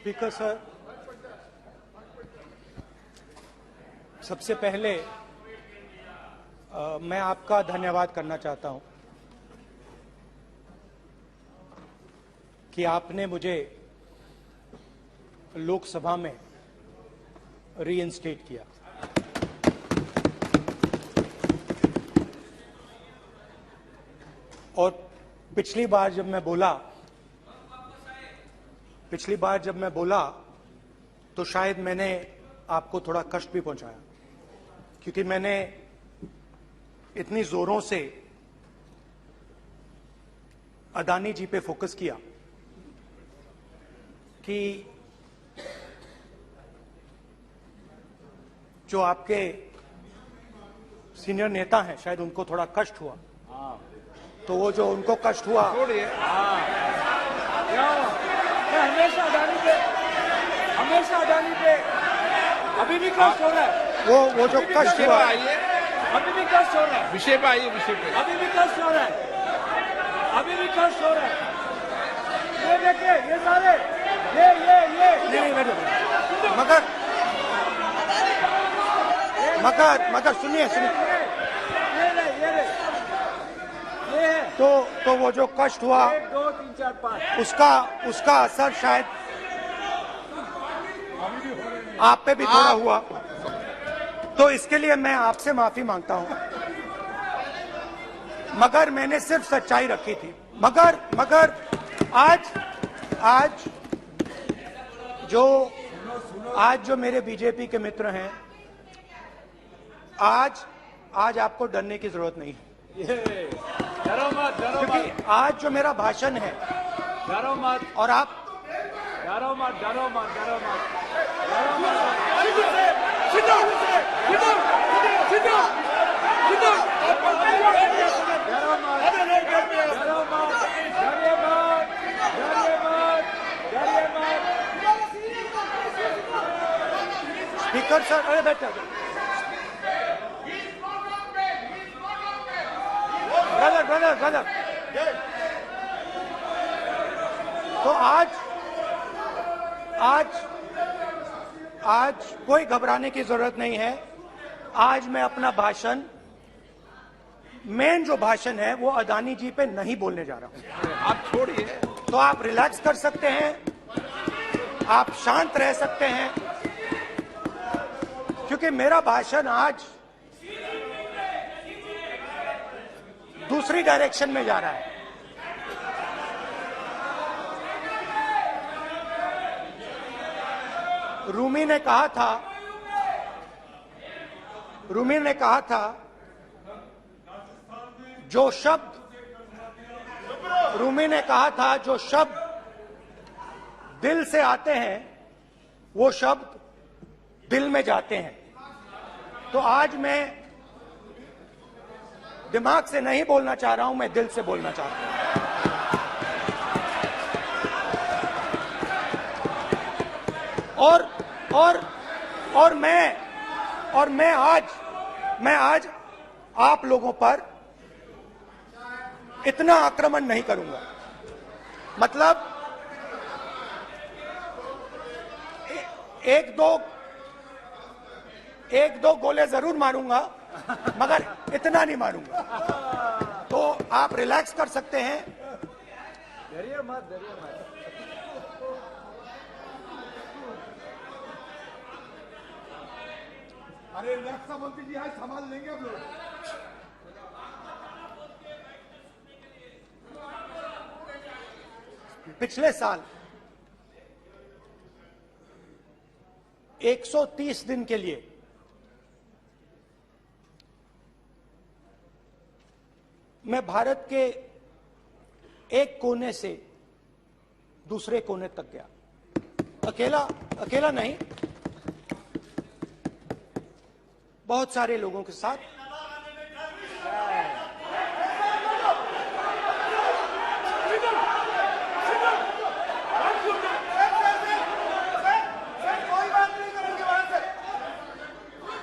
Speaker sir, सबसे पहले मैं आपका धन्यवाद करना चाहता हूं कि आपने मुझे लोकसभा में रीइंस्टेट किया। और पिछली बार जब मैं बोला तो शायद मैंने आपको थोड़ा कष्ट भी पहुंचाया, क्योंकि मैंने इतनी जोरों से अदानी जी पे फोकस किया कि जो आपके सीनियर नेता हैं शायद उनको थोड़ा कष्ट हुआ। तो वो जो उनको कष्ट हुआ, हमेशा अदानी पे अभी भी कष्ट हो रहा है। वो जो कष्ट हुआ, अभी भी कष्ट हो रहा है। विषय पे आइए, विषय पे। अभी भी कष्ट हो रहा है। ये देखिए, ये सारे ये मगर सुनिए ये है। तो वो जो कष्ट हुआ 1 2 3 4 5 उसका असर शायद आप पे भी थोड़ा हुआ। तो इसके लिए मैं आपसे माफी मांगता हूं, मगर मैंने सिर्फ सच्चाई रखी थी। मगर आज जो मेरे बीजेपी के मित्र हैं, आज आपको डरने की जरूरत नहीं है, डरो मत। क्योंकि आज जो मेरा भाषण है, डरो मत और आप डरो मत। स्पीकर सर, अरे बैठ ब्रदर। तो आज कोई घबराने की जरूरत नहीं है। आज मैं अपना भाषण, मेन जो भाषण है वो अदानी जी पे नहीं बोलने जा रहा हूं। आप छोड़िए, तो आप रिलैक्स कर सकते हैं, आप शांत रह सकते हैं, क्योंकि मेरा भाषण आज दूसरी डायरेक्शन में जा रहा है। रूमी ने कहा था जो शब्द दिल से आते हैं वो शब्द दिल में जाते हैं। तो आज मैं दिमाग से नहीं बोलना चाह रहा हूं, मैं दिल से बोलना चाह रहा हूं। और मैं आज आप लोगों पर इतना आक्रमण नहीं करूंगा। मतलब एक दो गोले जरूर मारूंगा, मगर इतना नहीं मारूंगा। तो आप रिलैक्स कर सकते हैं। डरिए मत। अरे रक्षा मंत्री जी आज संभाल लेंगे आप लोग। पिछले साल 130 दिन के लिए मैं भारत के एक कोने से दूसरे कोने तक गया। अकेला नहीं, बहुत सारे लोगों के साथ।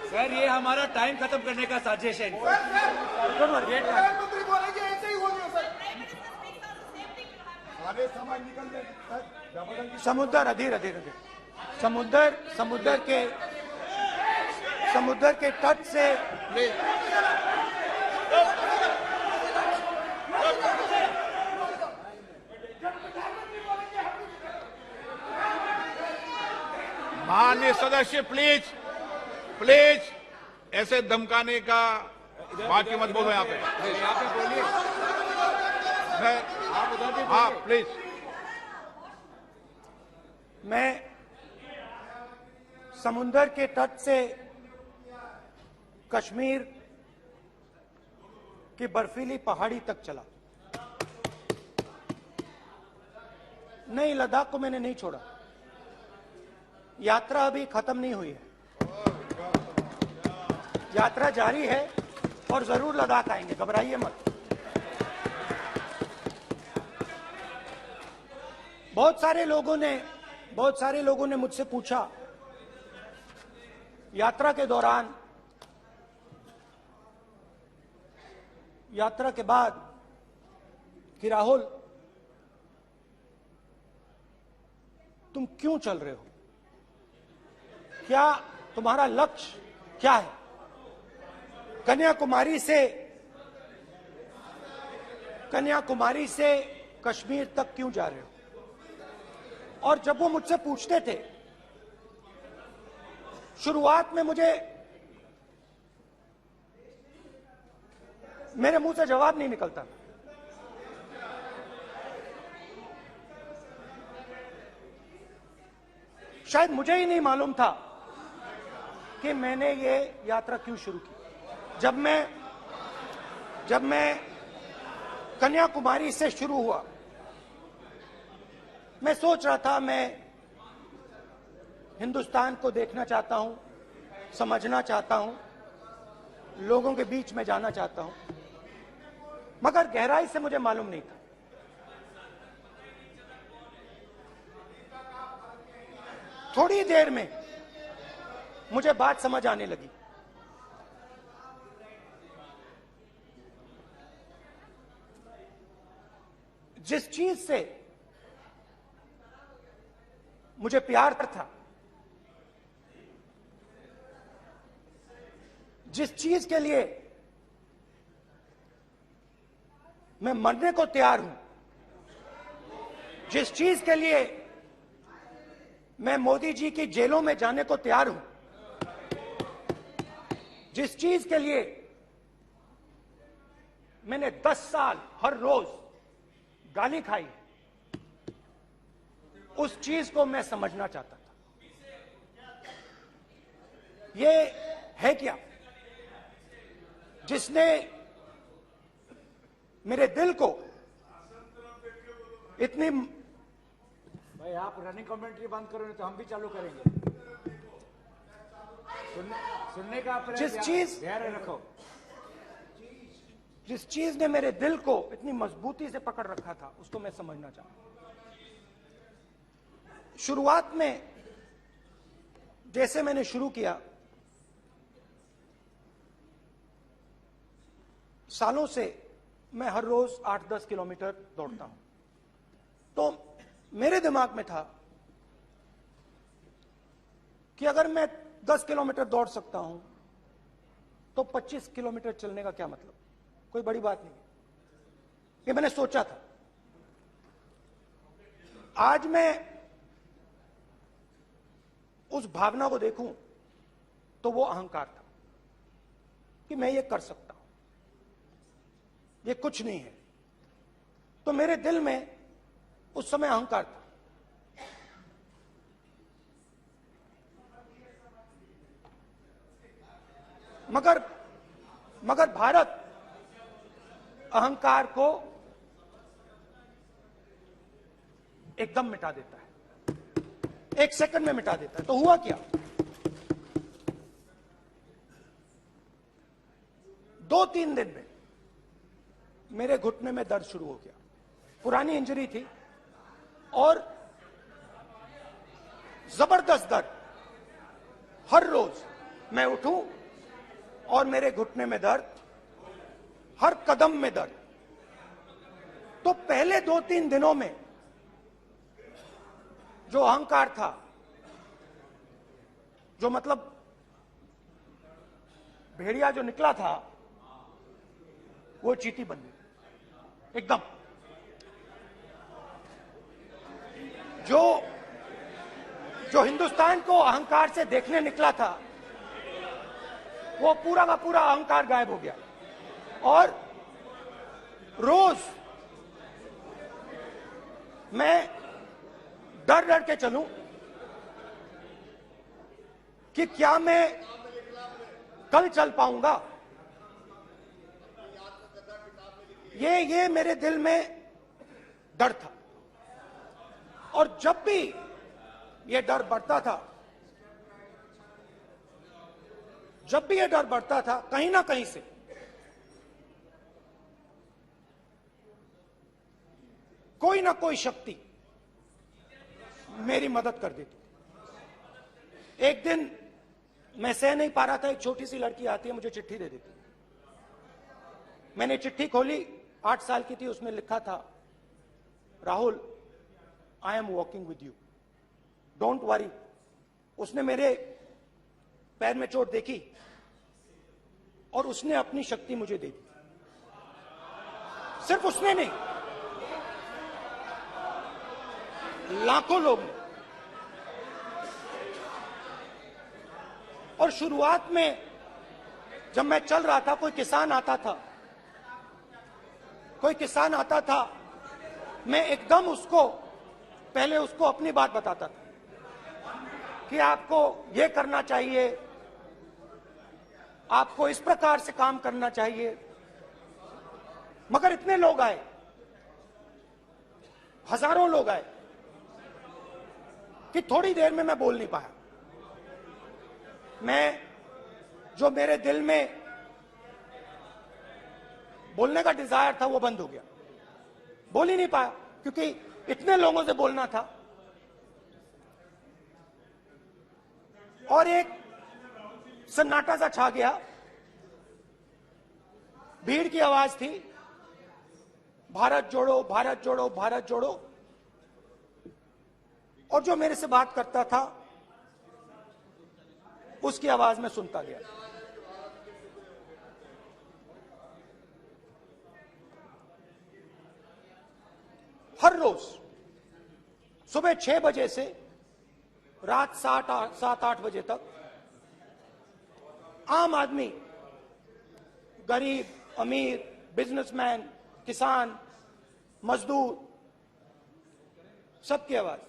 सर, ये हमारा टाइम खत्म करने का साजिश है। प्रधानमंत्री बोलेंगे ऐसे ही होंगे सर। अरे समय निकल गए जबरदस्ती समुद्र अधीर अधीर अधीर समुद्र के तट से माननीय सदस्य प्लीज प्लीज ऐसे धमकाने का बात की मत बोलो यहाँ पे यहाँ पे बोलिए। आप उधर भी हाँ बोलिए। प्लीज। मैं समुद्र के तट से कश्मीर की बर्फीली पहाड़ी तक चला। नहीं, लद्दाख को मैंने नहीं छोड़ा। यात्रा अभी खत्म नहीं हुई है, यात्रा जारी है और जरूर लद्दाख आएंगे, घबराइए मत। बहुत सारे लोगों ने मुझसे पूछा यात्रा के दौरान, यात्रा के बाद कि राहुल तुम क्यों चल रहे हो, क्या तुम्हारा लक्ष्य क्या है, कन्याकुमारी से कश्मीर तक क्यों जा रहे हो। और जब वो मुझसे पूछते थे, शुरुआत में मेरे मुंह से जवाब नहीं निकलता। शायद मुझे ही नहीं मालूम था कि मैंने ये यात्रा क्यों शुरू की। जब मैं कन्याकुमारी से शुरू हुआ, मैं सोच रहा था मैं हिंदुस्तान को देखना चाहता हूं, समझना चाहता हूं, लोगों के बीच में जाना चाहता हूं, मगर गहराई से मुझे मालूम नहीं था। थोड़ी देर में मुझे बात समझ आने लगी। जिस चीज से मुझे प्यार था, जिस चीज के लिए मैं मरने को तैयार हूं, जिस चीज के लिए मैं मोदी जी की जेलों में जाने को तैयार हूं, जिस चीज के लिए मैंने 10 साल हर रोज गाली खाई, उस चीज को मैं समझना चाहता था। ये है क्या जिसने मेरे दिल को इतनी, भाई आप रनिंग कमेंट्री बंद करो नहीं तो हम भी चालू करेंगे। सुनने का आप जिस चीज धैर्य रखो। जिस चीज ने मेरे दिल को इतनी मजबूती से पकड़ रखा था, उसको मैं समझना चाहता। शुरुआत में जैसे मैंने शुरू किया, सालों से मैं हर रोज 8-10 किलोमीटर दौड़ता हूं, तो मेरे दिमाग में था कि अगर मैं 10 किलोमीटर दौड़ सकता हूं तो 25 किलोमीटर चलने का क्या मतलब, कोई बड़ी बात नहीं। ये मैंने सोचा था। आज मैं उस भावना को देखूं तो वो अहंकार था कि मैं ये कर सकता हूं, ये कुछ नहीं है। तो मेरे दिल में उस समय अहंकार था। मगर भारत अहंकार को एकदम मिटा देता है, 1 सेकंड में मिटा देता है। तो हुआ क्या, 2-3 दिन में मेरे घुटने में दर्द शुरू हो गया। पुरानी इंजरी थी और जबरदस्त दर्द। हर रोज मैं उठूं और मेरे घुटने में दर्द, हर कदम में दर्द। तो पहले 2-3 दिनों में जो अहंकार था, जो मतलब भेड़िया जो निकला था, वो चींटी बन गई एकदम। जो हिंदुस्तान को अहंकार से देखने निकला था, वो पूरा का पूरा अहंकार गायब हो गया। और रोज मैं डर डर के चलूं कि क्या मैं कल चल पाऊंगा। ये मेरे दिल में डर था। और जब भी ये डर बढ़ता था, कहीं ना कहीं से कोई ना कोई शक्ति मेरी मदद कर देती। एक दिन मैं सह नहीं पा रहा था, एक छोटी सी लड़की आती है, मुझे चिट्ठी दे देती। मैंने चिट्ठी खोली, 8 साल की थी, उसमें लिखा था, Rahul, I am walking with you, don't worry. उसने मेरे पैर में चोट देखी और उसने अपनी शक्ति मुझे दे दी। सिर्फ उसने नहीं, लाखों लोग ने। और शुरुआत में जब मैं चल रहा था, कोई किसान आता था, मैं एकदम पहले उसको अपनी बात बताता था कि आपको ये करना चाहिए, आपको इस प्रकार से काम करना चाहिए। मगर इतने लोग आए, हजारों लोग आए, कि थोड़ी देर में मैं बोल नहीं पाया। जो मेरे दिल में बोलने का डिजायर था, वो बंद हो गया। बोल ही नहीं पाया, क्योंकि इतने लोगों से बोलना था। और एक सन्नाटा सा छा गया, भीड़ की आवाज थी, भारत जोड़ो, भारत जोड़ो, भारत जोड़ो। और जो मेरे से बात करता था, उसकी आवाज में सुनता गया। हर रोज सुबह 6 बजे से रात 7-8 बजे तक आम आदमी, गरीब, अमीर, बिजनेसमैन, किसान, मजदूर, सबकी आवाज।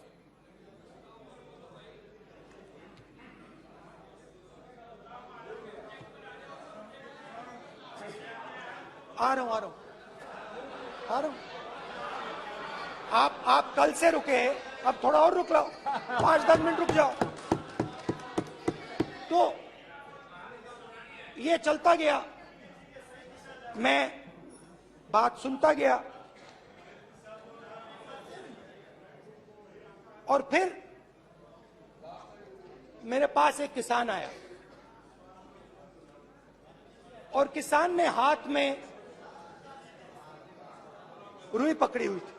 आ रहा हूं। आप कल से रुके, अब थोड़ा और रुक लो, 5-10 मिनट रुक जाओ। तो ये चलता गया, मैं बात सुनता गया। और फिर मेरे पास एक किसान आया, और किसान ने हाथ में रुई पकड़ी हुई थी,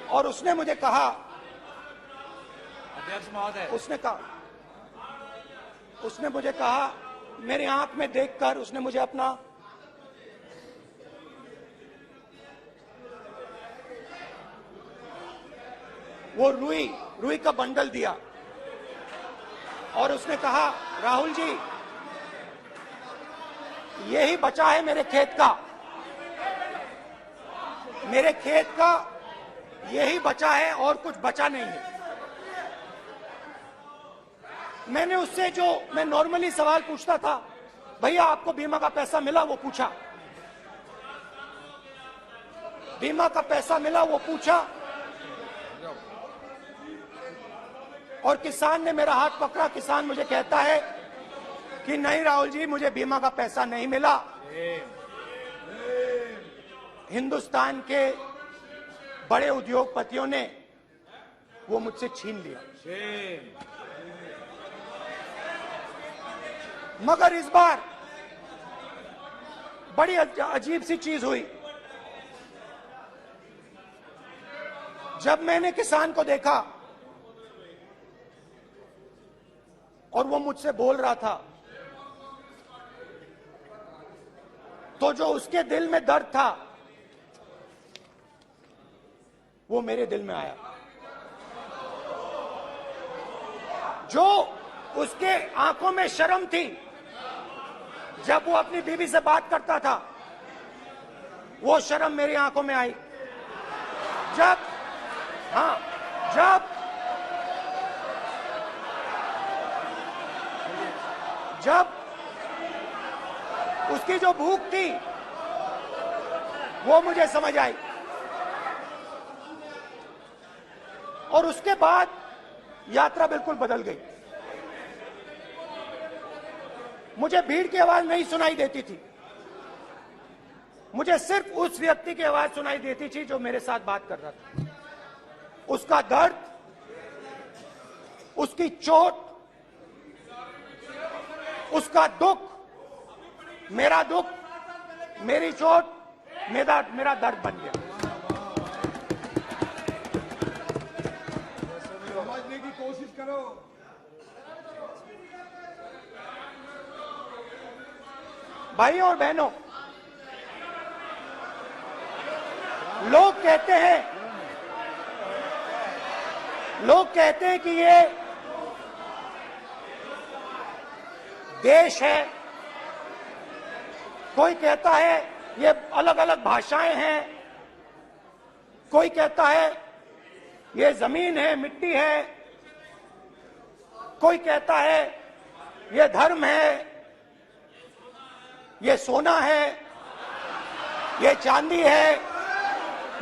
और उसने मुझे कहा, अध्यक्ष महोदय, उसने मुझे कहा, मेरी आंख में देखकर उसने मुझे अपना वो रुई का बंडल दिया, और उसने कहा, राहुल जी, यही बचा है मेरे खेत का, यही बचा है, और कुछ बचा नहीं है। मैंने उससे, जो मैं नॉर्मली सवाल पूछता था, भैया आपको बीमा का पैसा मिला, वो पूछा। बीमा का पैसा मिला, वो पूछा। और किसान ने मेरा हाथ पकड़ा। किसान मुझे कहता है कि नहीं राहुल जी, मुझे बीमा का पैसा नहीं मिला, हिंदुस्तान के बड़े उद्योगपतियों ने वो मुझसे छीन लिया। मगर इस बार बड़ी अजीब सी चीज हुई। जब मैंने किसान को देखा और वो मुझसे बोल रहा था, तो जो उसके दिल में दर्द था वो मेरे दिल में आया। जो उसके आंखों में शर्म थी जब वो अपनी बीवी से बात करता था, वो शर्म मेरी आंखों में आई। जब उसकी जो भूख थी वो मुझे समझ आई। और उसके बाद यात्रा बिल्कुल बदल गई। मुझे भीड़ की आवाज नहीं सुनाई देती थी, मुझे सिर्फ उस व्यक्ति की आवाज सुनाई देती थी जो मेरे साथ बात कर रहा था। उसका दर्द, उसकी चोट, उसका दुख, मेरा दुख, मेरी चोट, मेरा दर्द बन गया। समझने की कोशिश करो। भाइयों और बहनों, लोग कहते हैं कि ये देश है, कोई कहता है ये अलग अलग भाषाएं हैं, कोई कहता है ये जमीन है, मिट्टी है, कोई कहता है ये धर्म है, ये सोना है, ये चांदी है।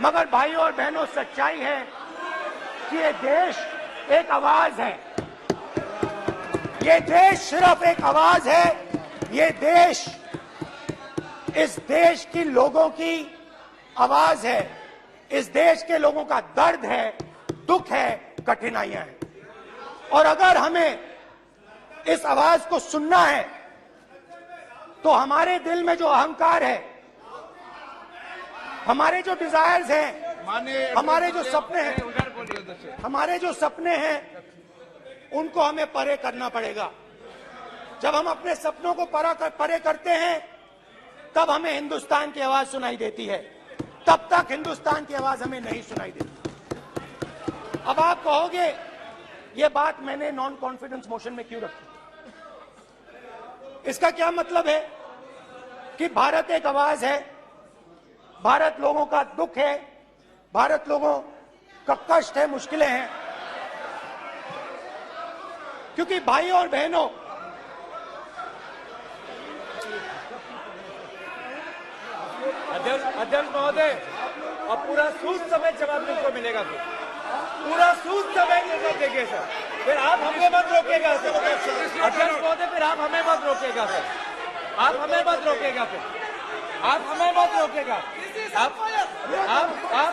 मगर भाइयों और बहनों, सच्चाई है कि ये देश एक आवाज है। ये देश सिर्फ एक आवाज है। ये देश इस देश की लोगों की आवाज है। इस देश के लोगों का दर्द है, दुख है, कठिनाइयां हैं। और अगर हमें इस आवाज को सुनना है तो हमारे दिल में जो अहंकार है, हमारे जो डिजायर्स हैं, हमारे जो सपने हैं, उनको हमें परे करना पड़ेगा। जब हम अपने सपनों को परे करते हैं तब हमें हिंदुस्तान की आवाज सुनाई देती है, तब तक हिंदुस्तान की आवाज हमें नहीं सुनाई देती। अब आप कहोगे ये बात मैंने नॉन कॉन्फिडेंस मोशन में क्यों रखी? इसका क्या मतलब है कि भारत एक आवाज है, भारत लोगों का दुख है, भारत लोगों का कष्ट है, मुश्किलें हैं। क्योंकि भाइयों और बहनों, अध्यक्ष महोदय, अब पूरा सूद समेत जवाब तुमको मिलेगा। फिर पूरा सूद समेत जवाब देंगे सर। फिर आप हमें मत रोकेगा सर। अध्यक्ष महोदय, फिर आप हमें मत रोकेगा सर। आप हमें मत रोकेगा। फिर आप हमें मत रोकेगा। आप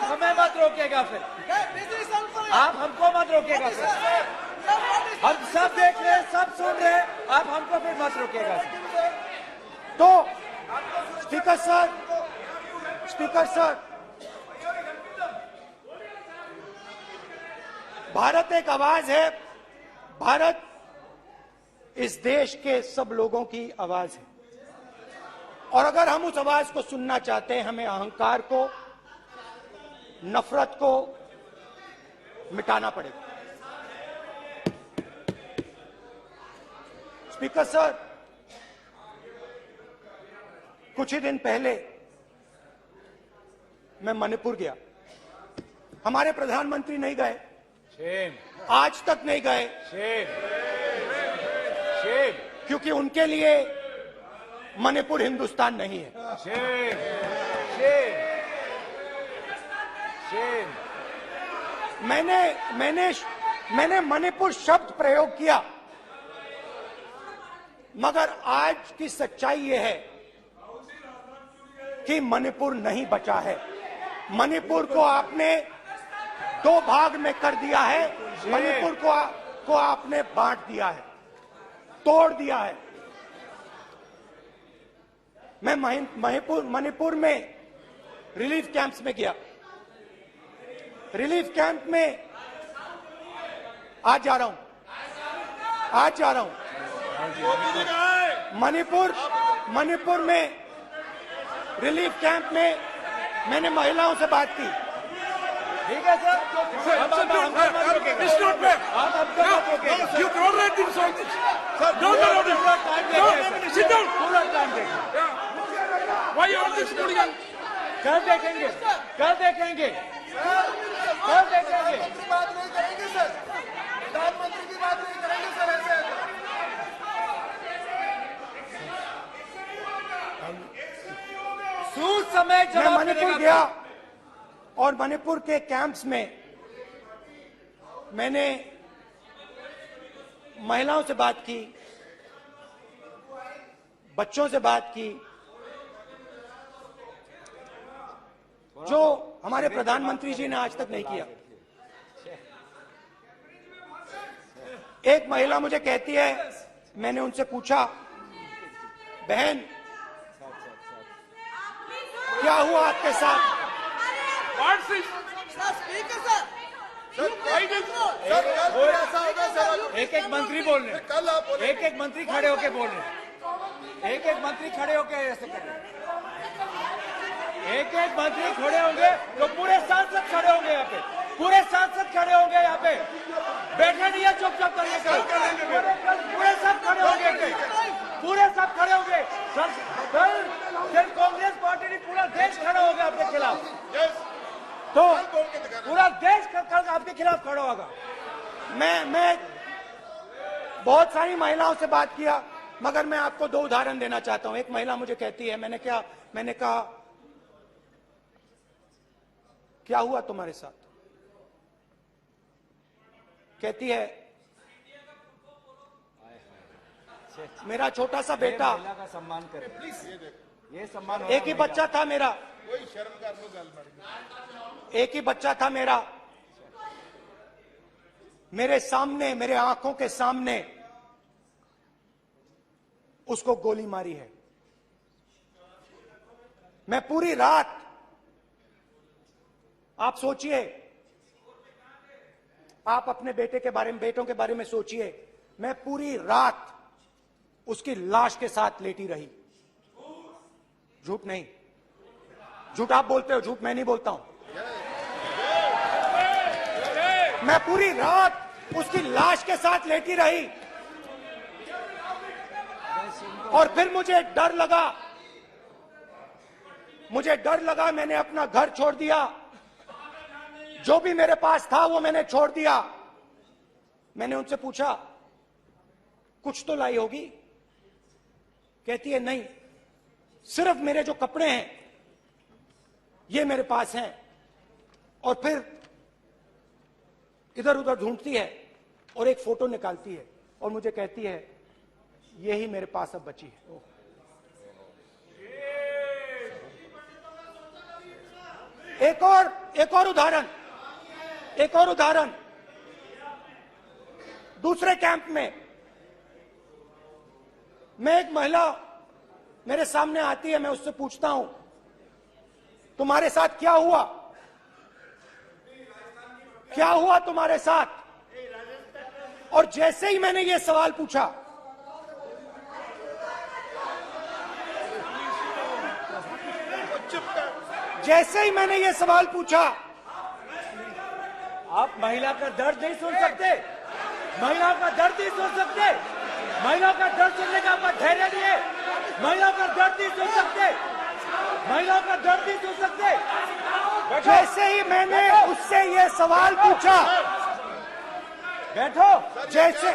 हमें मत रोकेगा। फिर आप हमको मत रोकेगा सर। हम सब देख रहे हैं, सब सुन रहे हैं, आप हमको फिर मत रोकेगा सर। तो स्पीकर सर, भारत एक आवाज है। भारत इस देश के सब लोगों की आवाज है। और अगर हम उस आवाज को सुनना चाहते हैं, हमें अहंकार को, नफरत को मिटाना पड़ेगा। स्पीकर सर, कुछ ही दिन पहले मैं मणिपुर गया। हमारे प्रधानमंत्री नहीं गए, आज तक नहीं गए, क्योंकि उनके लिए मणिपुर हिंदुस्तान नहीं है। मैंने मणिपुर शब्द प्रयोग किया, मगर आज की सच्चाई यह है कि मणिपुर नहीं बचा है। मणिपुर को आपने दो भाग में कर दिया है। मणिपुर को आपने बांट दिया है, तोड़ दिया है। मैं मणिपुर में रिलीफ कैंप्स में गया। रिलीफ कैंप में आज जा रहा हूं, आज जा रहा हूं मणिपुर में रिलीफ कैंप में मैंने महिलाओं से बात की। ठीक है सर, अब मत रोकेगा। आप अब तो मत रोकेगा। You tolerate this all this. Sir, Don't allow this. पूरा टाइम No, देंगे। sit down. पूरा टाइम देंगे। Yeah. Why you all this hooligan? कल देखेंगे, कल देखेंगे, कल देखेंगे। बात नहीं करेंगे सर, प्रधानमंत्री की बात नहीं करेंगे सर ऐसे। सूद समय मैं जवाब मणिपुर मिलेगा। गया और मणिपुर के कैंप्स में मैंने महिलाओं से बात की, बच्चों से बात की, जो हमारे प्रधानमंत्री जी ने आज तक नहीं किया। एक महिला मुझे कहती है, मैंने उनसे पूछा, बहन क्या हुआ आपके साथ? What's this? Why this? Sir कल फिर ऐसा होगा सर, एक एक मंत्री बोल रहे हैं, कल आप बोले एक एक मंत्री खड़े होके बोल रहे हैं, एक एक मंत्री खड़े होके ऐसे कर रहे हैं। एक एक मंत्री खड़े होंगे तो पूरे सांसद खड़े होंगे यहाँ पे, पूरे सांसद खड़े होंगे यहाँ पे। बैठे नहीं है, चुपचाप करिए। कल पूरे सब खड़े होंगे, पूरे सब खड़े होंगे। कल कांग्रेस पार्टी ने पूरा देश खड़ा होगा आपके खिलाफ, तो पूरा देश कल आपके खिलाफ खड़ा होगा। मैं बहुत सारी महिलाओं से बात किया, मगर मैं आपको दो उदाहरण देना चाहता हूं। एक महिला मुझे कहती है, मैंने कहा क्या हुआ तुम्हारे साथ? कहती है, मेरा छोटा सा बेटा, महिला का सम्मान करें प्लीज, ये सम्मान। एक ही बच्चा था मेरा, एक ही बच्चा था मेरा, मेरे सामने, मेरे आंखों के सामने उसको गोली मारी है। मैं पूरी रात, आप सोचिए, आप अपने बेटे के बारे में, बेटों के बारे में सोचिए, मैं पूरी रात उसकी लाश के साथ लेटी रही। झूठ नहीं, झूठ आप बोलते हो, झूठ मैं नहीं बोलता हूं। मैं पूरी रात उसकी लाश के साथ लेटी रही और फिर मुझे डर लगा, मैंने अपना घर छोड़ दिया, जो भी मेरे पास था वो मैंने छोड़ दिया। मैंने उनसे पूछा, कुछ तो लाई होगी? कहती है, नहीं, सिर्फ मेरे जो कपड़े हैं ये मेरे पास हैं। और फिर इधर उधर ढूंढती है और एक फोटो निकालती है और मुझे कहती है, यही मेरे पास अब बची है। एक और उदाहरण, दूसरे कैंप में मैं, एक महिला मेरे सामने आती है, मैं उससे पूछता हूं, तुम्हारे साथ क्या हुआ? क्या हुआ तुम्हारे साथ? और जैसे ही मैंने ये सवाल पूछा, आप महिला का दर्द नहीं सुन सकते, महिला का दर्द नहीं सुन सकते, महिला का दर्द सुनने का आपका धैर्य नहीं है, महिला का दर्द नहीं सुन सकते, महिला का दर्द नहीं सुन सकते। जैसे ही मैंने उससे ये सवाल पूछा, बैठो, जैसे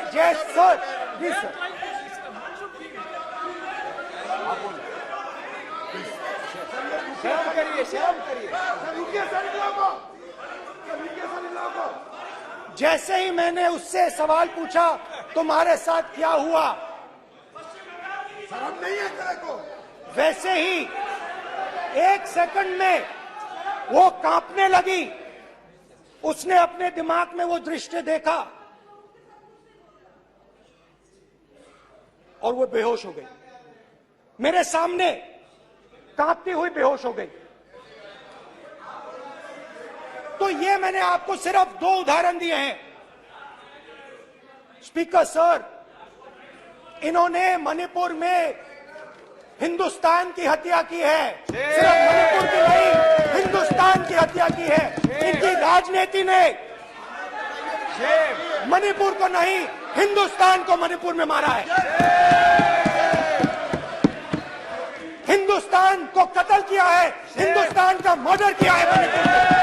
शर्म करिए, शर्म करिए। जैसे ही मैंने उससे सवाल पूछा, तुम्हारे साथ क्या हुआ, शर्म नहीं है तेरे को? वैसे ही एक सेकंड में वो कांपने लगी। उसने अपने दिमाग में वो दृश्य देखा और वो बेहोश हो गई। मेरे सामने कांपती हुई बेहोश हो गई। तो ये मैंने आपको सिर्फ 2 उदाहरण दिए हैं। स्पीकर सर, इन्होंने मणिपुर में हिंदुस्तान की हत्या की है, सिर्फ मणिपुर की नहीं, हिंदुस्तान की हत्या की है। इनकी राजनीति ने मणिपुर को नहीं, हिंदुस्तान को मणिपुर में मारा है। हिंदुस्तान को कत्ल किया है, हिंदुस्तान का मर्डर किया है मणिपुर में।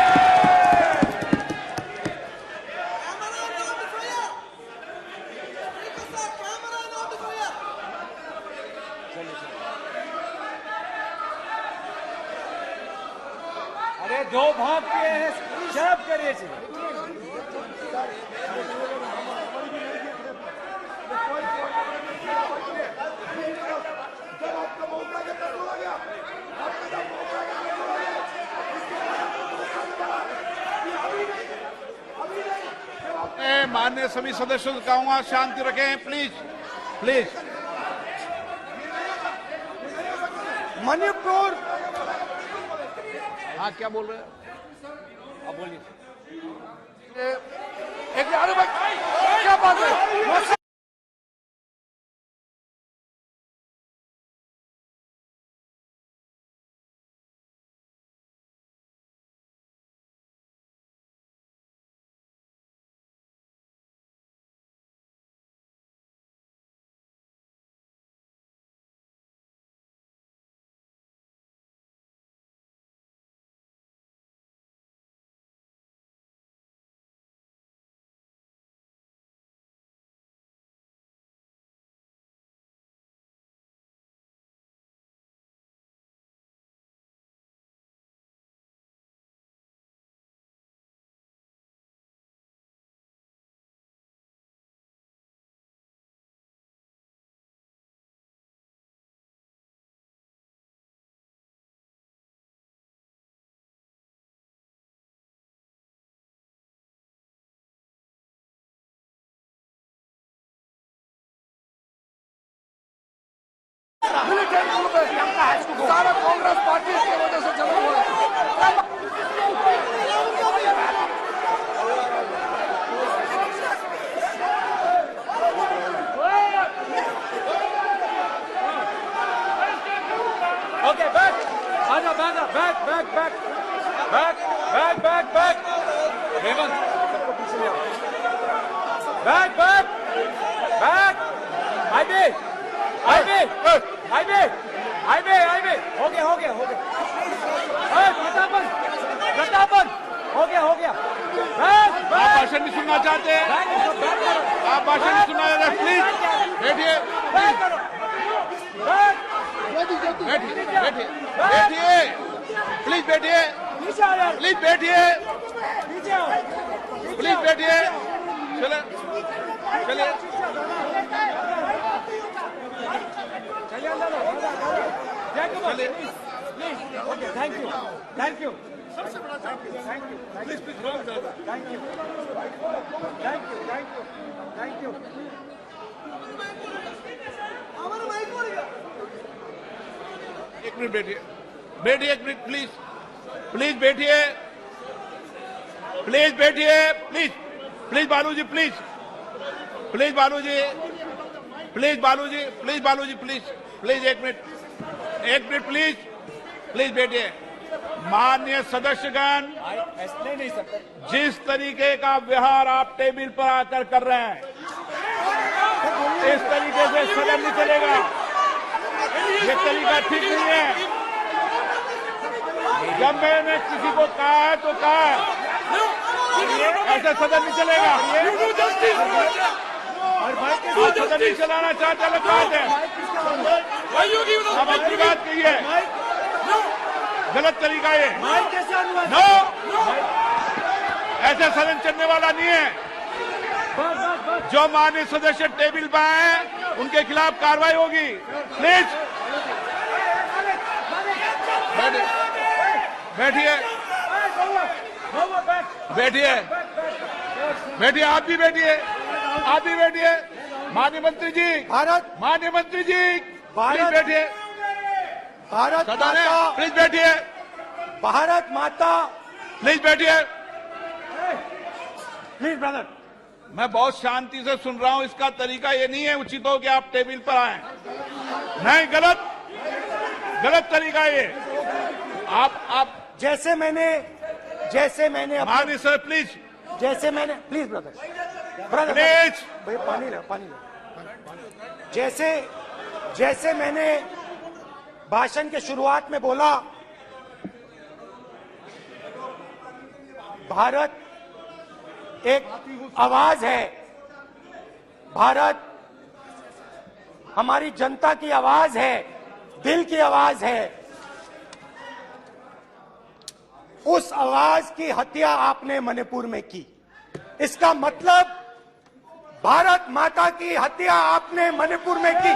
अरे 2 भाग किए हैं, शराब करिए जी। माननीय सभी सदस्यों से कहूंगा शांति रखें, प्लीज प्लीज। मणिपुर, हाँ क्या बोल रहे हैं? अब बोलिए। एक अरे भाई क्या बात है? सारा कांग्रेस पार्टी की वजह से चला हुआ है। ओके बैक, आजा back back back back back back back back. Hemant सबको पीछे ले आओ। Back back back. Highway highway highway highway highway. हो गया हो गया हो गया। प्रतापन प्रतापन हो गया। बैक आप बैक। भाषण नहीं सुनना चाहते हैं? आप भाषण नहीं सुनना चाहते? प्लीज बैठिए, बैक करो। बैक बैठिए बैठिए बैठिए, प्लीज बैठिए, नीचे आ जाओ। प्लीज बैठिए, नीचे आओ। प्लीज बैठिए। चले चलिए। चलिए अंदर आओ। Jaykumar please please. Okay thank you thank you. सबसे बड़ा thank you please please thank you thank you thank you thank you. एक मिनट बैठिए, बैठिए एक मिनट प्लीज, प्लीज बैठिए, प्लीज बैठिए, please please Baluji, please please Baluji, please Baluji, please Baluji, please please एक minute please please बैठिए। माननीय सदस्यगण, ऐसे नहीं सकते। जिस तरीके का व्यवहार आप टेबल पर आकर कर रहे हैं, इस तरीके से सदन नहीं चलेगा। ये तरीका ठीक नहीं है। जब मैंने किसी को कहा है तो कहा है, ऐसे सदन नहीं चलेगा। आप सदन नहीं चलाना चाहते, अलग बात है। अब अपनी बात कहिए, गलत तरीका ये। नो, ऐसे सदन चलने वाला नहीं है। जो माननीय सदस्य टेबल पर आए उनके खिलाफ कार्रवाई होगी। प्लीज बैठिए बैठिए बैठिए, आप भी बैठिए, आप भी बैठिए। माननीय मंत्री जी, माननीय मंत्री जी प्लीज बैठिए। भारत सदन है, माता, प्लीज बैठिए, भारत माता, प्लीज बैठिए। Please brother. मैं बहुत शांति से सुन रहा हूं, इसका तरीका ये नहीं है उचित हो कि आप टेबल पर आए। नहीं, गलत तरीका ये। आप जैसे मैंने माननीय sir please, please brother please भैया पानी लो। जैसे मैंने भाषण के शुरुआत में बोला, भारत एक आवाज है, भारत हमारी जनता की आवाज है, दिल की आवाज है। उस आवाज की हत्या आपने मणिपुर में की। इसका मतलब भारत माता की हत्या आपने मणिपुर में की।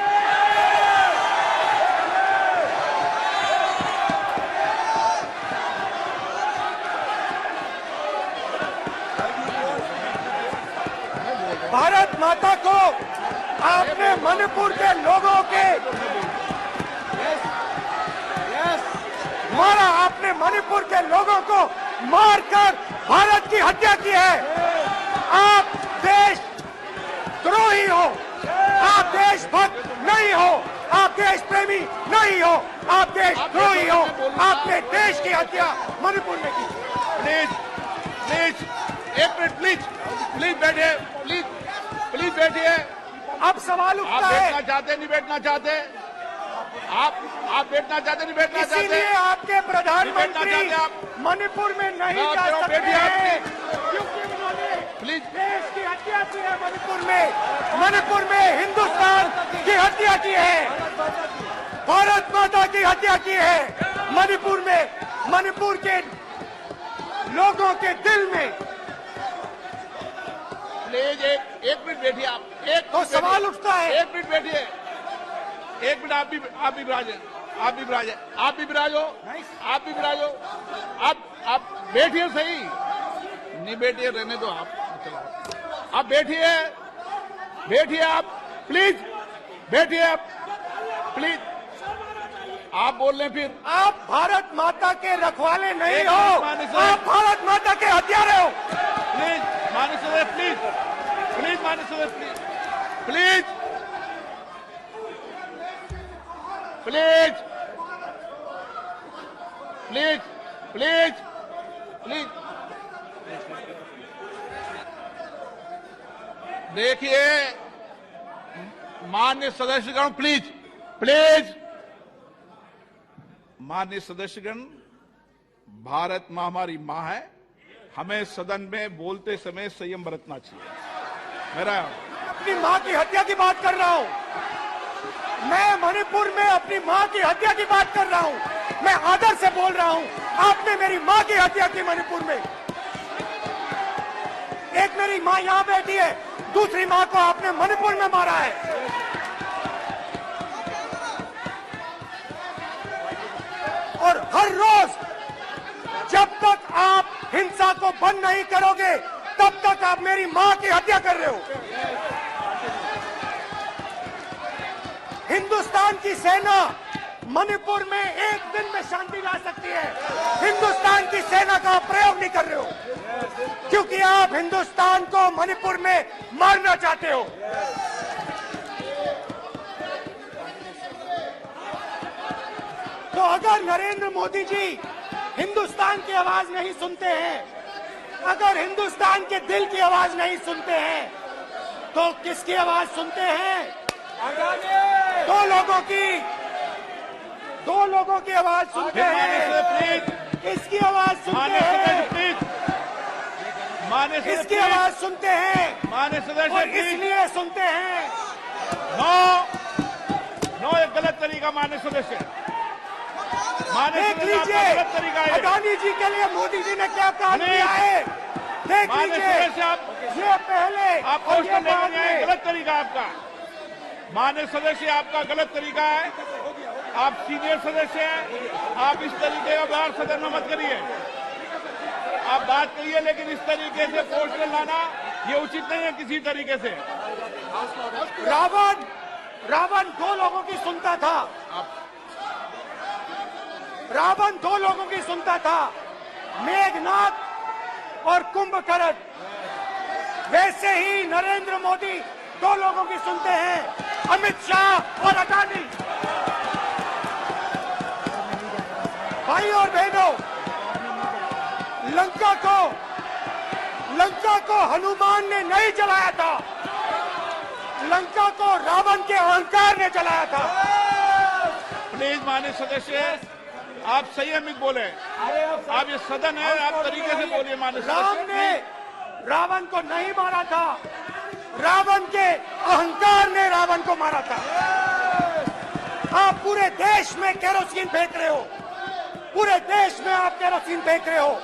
भारत माता को आपने मणिपुर के लोगों के मारा, आपने मणिपुर के लोगों को मारकर भारत की हत्या की है। आप देशद्रोही हो, आप देशभक्त नहीं हो, आप देश प्रेमी नहीं हो, आप देशद्रोही हो। आपने देश की हत्या मणिपुर में की। प्लीज एक मिनट, प्लीज बैठिए, प्लीज बैठिए। अब सवाल आप उठता है, बैठना चाहते नहीं बैठना चाहते, आप बैठना चाहते नहीं बैठना चाहते, इसीलिए आपके प्रधानमंत्री बैठना चाहते आप। मणिपुर में नहीं मैं जा आपको सकते बैठिए आप, हैं, क्योंकि उन्होंने प्लीज। देश की हत्या की है। मणिपुर में हिंदुस्तान की हत्या की है, भारत माता की हत्या की है। मणिपुर के लोगों के दिल में। प्लीज एक मिनट बैठिए आप, तो सवाल उठता है, एक मिनट बैठिए, एक मिनट। आप भी विराजे, आप भी विराजो, आप बैठिए सही, नहीं बैठिए रहने दो आप बैठिए आप, प्लीज बैठिए आप, प्लीज। आप बोल रहे फिर आप भारत माता के रखवाले नहीं एक हो, मिनट माननीय सर। आप भारत माता के हत्यारे हो। प्लीज माननीय सदस्य, प्लीज माननीय सदस्य, प्लीज देखिए माननीय सदस्यगण, प्लीज माननीय सदस्यगण, भारत मां हमारी मां है, हमें सदन में बोलते समय संयम बरतना चाहिए। मेरा अपनी मां की हत्या की बात कर रहा हूं, मैं मणिपुर में अपनी मां की हत्या की बात कर रहा हूं, मैं आदर से बोल रहा हूं। आपने मेरी मां की हत्या की मणिपुर में। एक मेरी मां यहां बैठी है, दूसरी मां को आपने मणिपुर में मारा है। और हर रोज जब तक आप हिंसा को बंद नहीं करोगे, तब तक आप मेरी मां की हत्या कर रहे हो। हिंदुस्तान की सेना मणिपुर में एक दिन में शांति ला सकती है, हिंदुस्तान की सेना का प्रयोग नहीं कर रहे हो, क्योंकि आप हिंदुस्तान को मणिपुर में मारना चाहते हो। तो अगर नरेंद्र मोदी जी हिंदुस्तान की आवाज नहीं सुनते हैं, अगर हिंदुस्तान के दिल की आवाज नहीं सुनते हैं, तो किसकी आवाज सुनते हैं? दो लोगों की आवाज सुनते हैं। इसकी आवाज सुनते हैं, इसकी आवाज सुनते हैं, माननीय सदस्य, और इसलिए सुनते हैं। नो ये गलत तरीका माननीय सदस्य, देख लीजिए गलत तरीका है। अडानी जी के लिए मोदी जी ने क्या काम किया है, देख लीजिए। ये पहले आप और ये बाद में। गलत तरीका आपका, माननीय सदस्य आपका गलत तरीका है। आप सीनियर सदस्य हैं, आप इस तरीके का व्यवहार सदन में मत करिए। आप बात करिए, लेकिन इस तरीके से पोस्टर लाना ये उचित नहीं है किसी तरीके से। रावण दो लोगों की सुनता था, रावण दो लोगों की सुनता था, मेघनाथ और कुंभकर्ण। वैसे ही नरेंद्र मोदी दो लोगों की सुनते हैं, अमित शाह और अडानी। भाई और बहनों, लंका को हनुमान ने नहीं जलाया था, लंका को रावण के अहंकार ने जलाया था। प्लीज माननीय सदस्य, आप संयमित बोले। आप ये सदन है, आप तरीके से बोलिए माननीय राम सदस्य। ने रावण को नहीं मारा था, रावण के अहंकार ने रावण को मारा था। आप पूरे देश में केरोसिन फेंक रहे हो, पूरे देश में आप केरोसिन फेंक रहे हो।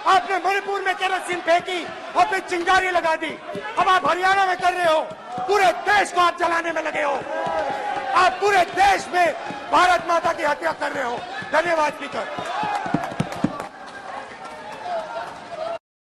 आपने मणिपुर में केरोसिन फेंकी और फिर चिंगारी लगा दी। अब आप हरियाणा में कर रहे हो, पूरे देश को आप जलाने में लगे हो। आप पूरे देश में भारत माता की हत्या कर रहे हो। धन्यवाद स्पीकर।